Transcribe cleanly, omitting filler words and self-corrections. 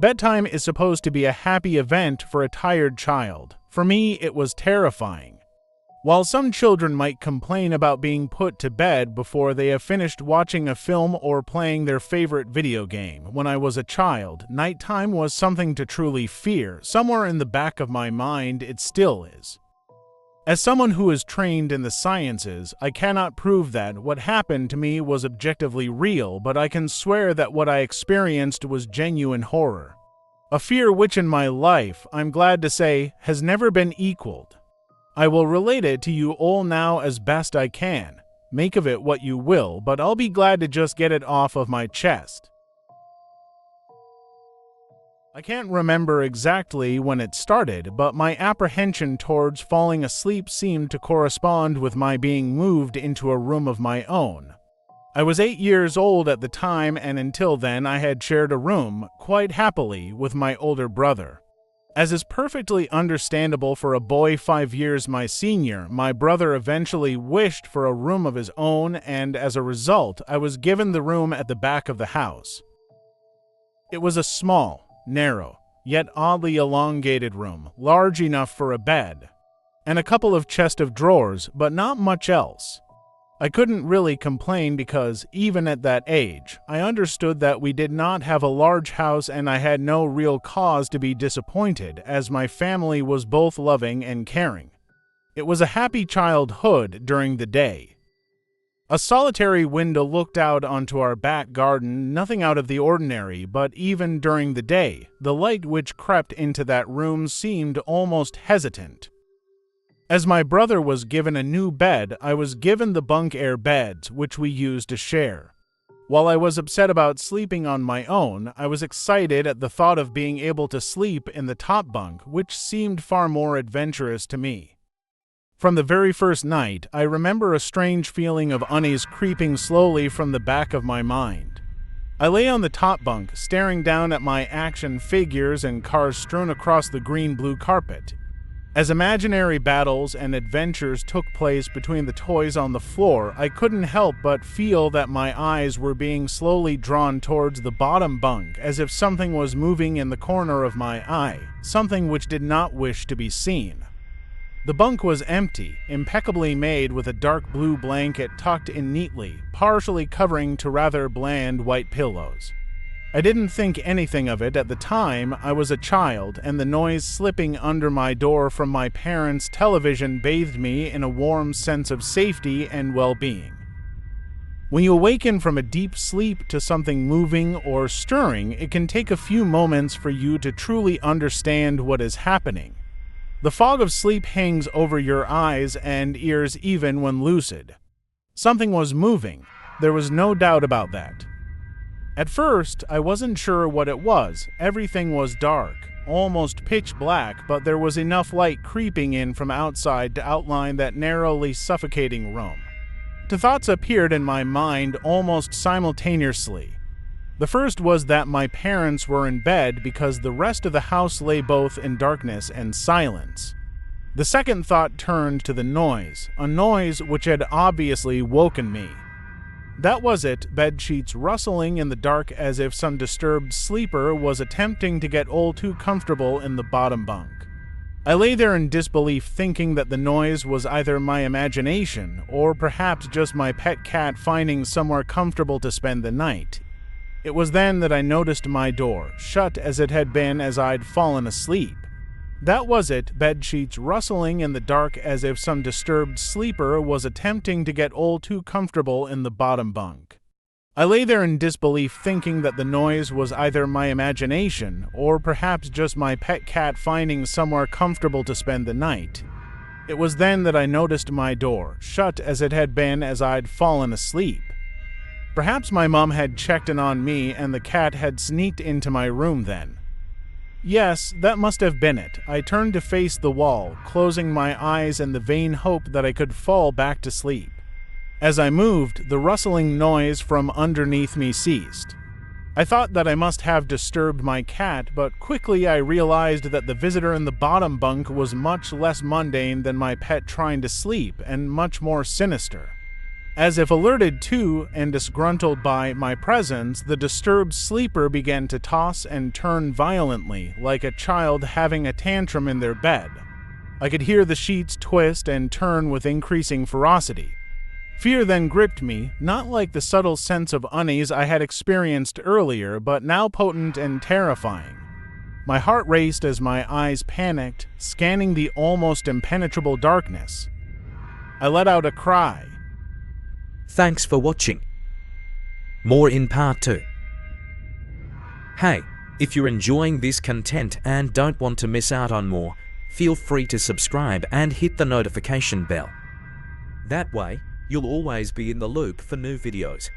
Bedtime is supposed to be a happy event for a tired child. For me, it was terrifying. While some children might complain about being put to bed before they have finished watching a film or playing their favorite video game, when I was a child, nighttime was something to truly fear. Somewhere in the back of my mind, it still is. As someone who is trained in the sciences, I cannot prove that what happened to me was objectively real, but I can swear that what I experienced was genuine horror. A fear which in my life, I'm glad to say, has never been equaled. I will relate it to you all now as best I can. Make of it what you will, but I'll be glad to just get it off of my chest. I can't remember exactly when it started, but my apprehension towards falling asleep seemed to correspond with my being moved into a room of my own. I was 8 years old at the time, and until then I had shared a room, quite happily, with my older brother. As is perfectly understandable for a boy 5 years my senior, my brother eventually wished for a room of his own, and as a result, I was given the room at the back of the house. It was a small, narrow, yet oddly elongated room, large enough for a bed, and a couple of chests of drawers, but not much else. I couldn't really complain because, even at that age, I understood that we did not have a large house and I had no real cause to be disappointed, as my family was both loving and caring. It was a happy childhood during the day. A solitary window looked out onto our back garden, nothing out of the ordinary, but even during the day, the light which crept into that room seemed almost hesitant. As my brother was given a new bed, I was given the bunk air beds, which we used to share. While I was upset about sleeping on my own, I was excited at the thought of being able to sleep in the top bunk, which seemed far more adventurous to me. From the very first night, I remember a strange feeling of unease creeping slowly from the back of my mind. I lay on the top bunk, staring down at my action figures and cars strewn across the green-blue carpet. As imaginary battles and adventures took place between the toys on the floor, I couldn't help but feel that my eyes were being slowly drawn towards the bottom bunk, as if something was moving in the corner of my eye, something which did not wish to be seen. The bunk was empty, impeccably made with a dark blue blanket tucked in neatly, partially covering to rather bland white pillows. I didn't think anything of it at the time. I was a child, and the noise slipping under my door from my parents' television bathed me in a warm sense of safety and well-being. When you awaken from a deep sleep to something moving or stirring, it can take a few moments for you to truly understand what is happening. The fog of sleep hangs over your eyes and ears even when lucid. Something was moving. There was no doubt about that. At first, I wasn't sure what it was. Everything was dark, almost pitch black, but there was enough light creeping in from outside to outline that narrowly suffocating room. Two thoughts appeared in my mind almost simultaneously. The first was that my parents were in bed because the rest of the house lay both in darkness and silence. The second thought turned to the noise, a noise which had obviously woken me. That was it, bedsheets rustling in the dark as if some disturbed sleeper was attempting to get all too comfortable in the bottom bunk. I lay there in disbelief, thinking that the noise was either my imagination or perhaps just my pet cat finding somewhere comfortable to spend the night. It was then that I noticed my door, shut as it had been as I'd fallen asleep. That was it, bedsheets rustling in the dark as if some disturbed sleeper was attempting to get all too comfortable in the bottom bunk. I lay there in disbelief, thinking that the noise was either my imagination or perhaps just my pet cat finding somewhere comfortable to spend the night. It was then that I noticed my door, shut as it had been as I'd fallen asleep. Perhaps my mom had checked in on me and the cat had sneaked into my room then. Yes, that must have been it. I turned to face the wall, closing my eyes in the vain hope that I could fall back to sleep. As I moved, the rustling noise from underneath me ceased. I thought that I must have disturbed my cat, but quickly I realized that the visitor in the bottom bunk was much less mundane than my pet trying to sleep, and much more sinister. As if alerted to and disgruntled by my presence, the disturbed sleeper began to toss and turn violently, like a child having a tantrum in their bed. I could hear the sheets twist and turn with increasing ferocity. Fear then gripped me, not like the subtle sense of unease I had experienced earlier, but now potent and terrifying. My heart raced as my eyes panicked, scanning the almost impenetrable darkness. I let out a cry. Thanks for watching. More in part 2. Hey, if you're enjoying this content and don't want to miss out on more, feel free to subscribe and hit the notification bell. That way, you'll always be in the loop for new videos.